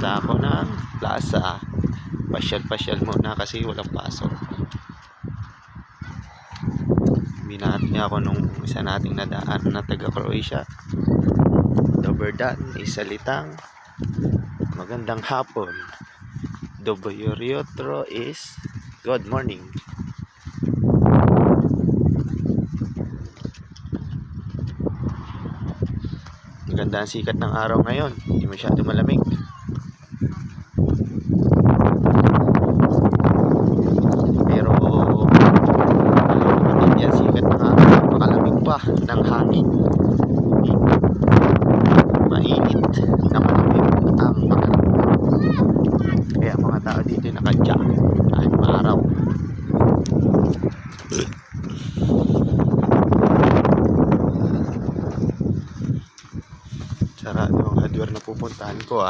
Punta ako ng plaza. Pasyal-pasyal muna kasi walang pasok. Binati ako nung isa nating nadaan na taga Croatia. Doberdan, Isalitang. Magandang hapon. Dobroyotro is good morning. Maganda ang sikat ng araw ngayon. Hindi masyado malamig. Pero hindi yan sikat ng araw. Makalamig pa ng hangin. Mainit na malamig ang pakiramdam. Kaya mga tao dito nakadya kahit maaraw. Sarado ang hardware na pupuntahan ko